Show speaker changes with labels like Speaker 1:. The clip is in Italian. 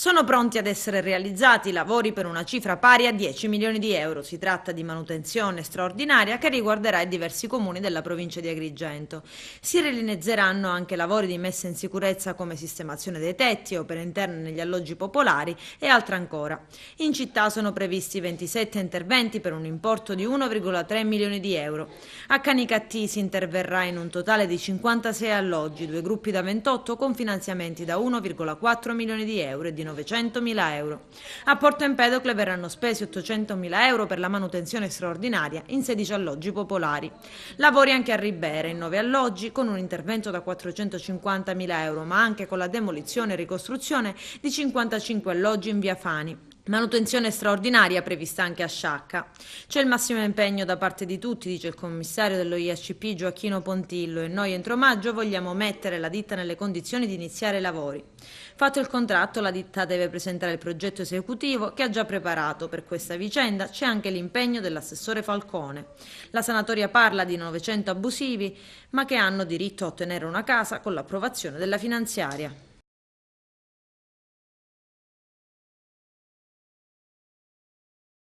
Speaker 1: Sono pronti ad essere realizzati lavori per una cifra pari a 10 milioni di euro. Si tratta di manutenzione straordinaria che riguarderà i diversi comuni della provincia di Agrigento. Si realizzeranno anche lavori di messa in sicurezza come sistemazione dei tetti, opere interne negli alloggi popolari e altro ancora. In città sono previsti 27 interventi per un importo di 1,3 milioni di euro. A Canicattì si interverrà in un totale di 56 alloggi, due gruppi da 28 con finanziamenti da 1,4 milioni di euro e di 900.000 euro. A Porto Empedocle verranno spesi 800.000 euro per la manutenzione straordinaria in 16 alloggi popolari. Lavori anche a Ribera, in 9 alloggi, con un intervento da 450.000 euro, ma anche con la demolizione e ricostruzione di 55 alloggi in via Fani. Manutenzione straordinaria prevista anche a Sciacca. C'è il massimo impegno da parte di tutti, dice il commissario dello IACP Gioacchino Pontillo, e noi entro maggio vogliamo mettere la ditta nelle condizioni di iniziare i lavori. Fatto il contratto, la ditta deve presentare il progetto esecutivo che ha già preparato. Per questa vicenda c'è anche l'impegno dell'assessore Falcone. La sanatoria parla di 900 abusivi, ma che hanno diritto a ottenere una casa con l'approvazione della finanziaria.